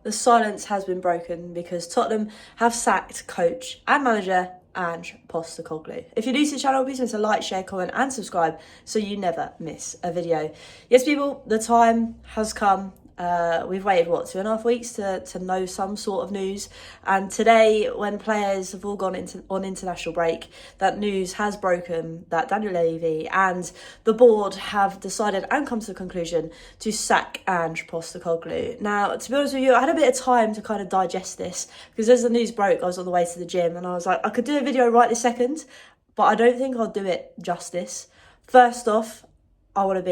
the silence has been broken because Tottenham have sacked coach and manager Ange Postecoglou. If you're new to the channel, please remember to like, share, comment and subscribe so you never miss a video. Yes, people, the time has come. We've waited, 2.5 weeks to know some sort of news, and today, when players have all gone on international break, that news has broken that Daniel Levy and the board have decided and come to the conclusion to sack Ange Postecoglou. Now, to be honest with you, I had a bit of time to kind of digest this, because as the news broke, I was on the way to the gym and I was like, I could do a video right this second, but I don't think I'll do it justice. First off, I want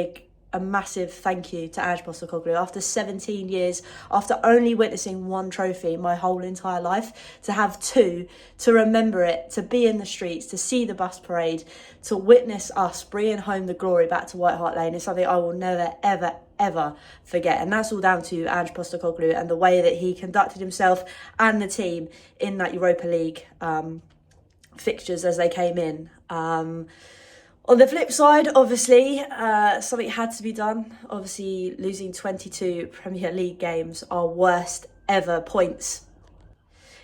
a massive thank you to Ange Postecoglou. After 17 years, after only witnessing one trophy my whole entire life, to have two, to remember it, to be in the streets, to see the bus parade, to witness us bringing home the glory back to White Hart Lane is something I will never, ever, ever forget. And that's all down to Ange Postecoglou and the way that he conducted himself and the team in that Europa League fixtures as they came in. On the flip side, obviously, something had to be done. Obviously, losing 22 Premier League games, our worst ever points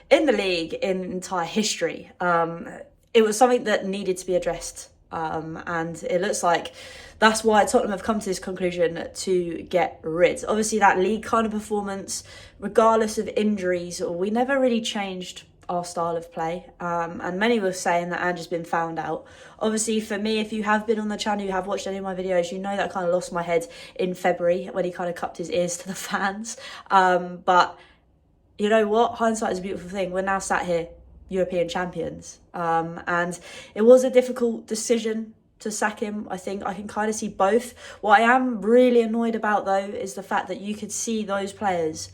in the league in entire history. It was something that needed to be addressed. And it looks like that's why Tottenham have come to this conclusion to get rid. Obviously, that league kind of performance, regardless of injuries, we never really changed our style of play, and many were saying that Ange has been found out. Obviously, for me, if you have been on the channel, you have watched any of my videos, you know that I kind of lost my head in February when he kind of cupped his ears to the fans. But you know what? Hindsight is a beautiful thing. We're now sat here, European champions, and it was a difficult decision to sack him. I think I can kind of see both. What I am really annoyed about, though, is the fact that you could see those players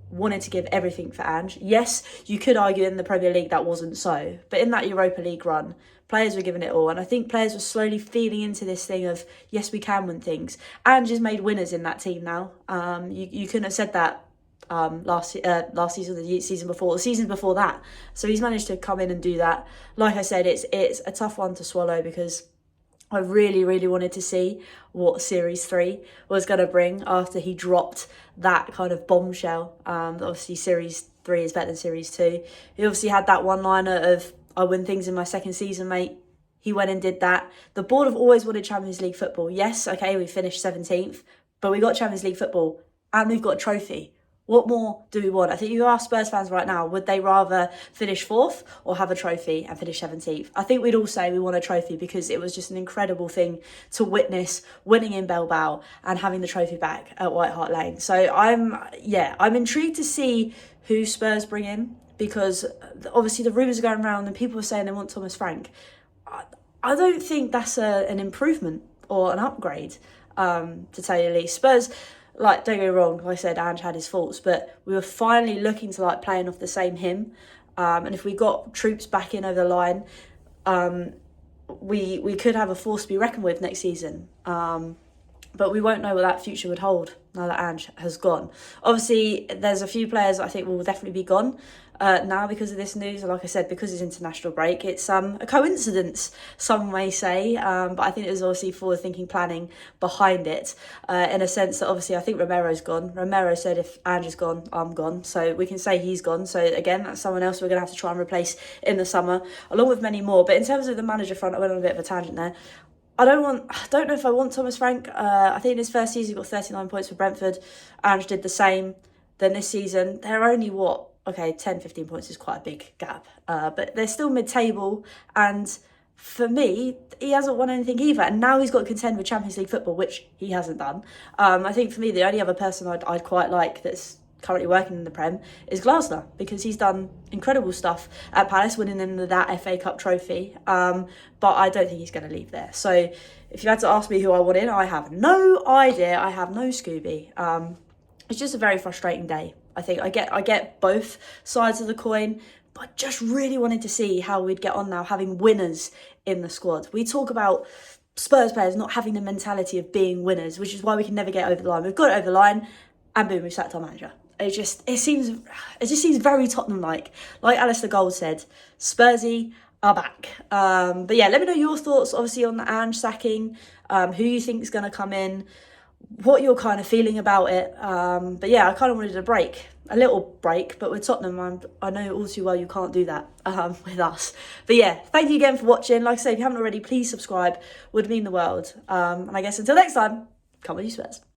wanted to give everything for Ange. Yes, you could argue in the Premier League that wasn't so, but in that Europa League run, players were giving it all, and I think players were slowly feeding into this thing of, yes, we can win things. Ange has made winners in that team now. You couldn't have said that last season, the season before, the season before that. So he's managed to come in and do that. Like I said, it's a tough one to swallow, because I really, really wanted to see what Series 3 was going to bring after he dropped that kind of bombshell. Obviously, Series 3 is better than Series 2. He obviously had that one-liner of, I win things in my second season, mate. He went and did that. The board have always wanted Champions League football. Yes, okay, we finished 17th, but we got Champions League football and we've got a trophy. What more do we want? I think you ask Spurs fans right now, would they rather finish 4th or have a trophy and finish 17th? I think we'd all say we want a trophy, because it was just an incredible thing to witness, winning in Bilbao and having the trophy back at White Hart Lane. So I'm intrigued to see who Spurs bring in, because obviously the rumours are going around and people are saying they want Thomas Frank. I don't think that's an improvement or an upgrade, to tell you the least. Spurs, don't get me wrong, like I said, Ange had his faults, but we were finally looking to playing off the same hymn. And if we got troops back in over the line, we could have a force to be reckoned with next season. But we won't know what that future would hold now that Ange has gone. Obviously, there's a few players I think will definitely be gone now because of this news. And like I said, because it's international break, it's a coincidence, some may say. But I think there's obviously forward-thinking planning behind it, in a sense that obviously I think Romero's gone. Romero said, if Ange is gone, I'm gone. So we can say he's gone. So again, that's someone else we're going to have to try and replace in the summer, along with many more. But in terms of the manager front, I went on a bit of a tangent there. I don't know if I want Thomas Frank. I think in his first season he got 39 points for Brentford. Ange did the same. Then this season, they're only 10, 15 points is quite a big gap. But they're still mid-table. And for me, he hasn't won anything either. And now he's got to contend with Champions League football, which he hasn't done. I think for me, the only other person I'd quite like that's currently working in the Prem is Glasner, because he's done incredible stuff at Palace, winning them that FA Cup trophy, but I don't think he's going to leave there. So if you had to ask me who I want in, I have no idea. I have no Scooby. It's just a very frustrating day. I think I get both sides of the coin, but just really wanted to see how we'd get on now having winners in the squad. We talk about Spurs players not having the mentality of being winners, which is why we can never get over the line. We've got it over the line, and boom, we've sacked our manager. It just seems very Tottenham-like. Like Alistair Gold said, Spursy are back. But yeah, let me know your thoughts, obviously, on the Ange sacking, who you think is going to come in. what you're kind of feeling about it. But yeah, I kind of wanted a little break, but with Tottenham, I know all too well you can't do that with us. But yeah, thank you again for watching. Like I say, if you haven't already, please subscribe, would mean the world. And I guess until next time, come on you Spurs.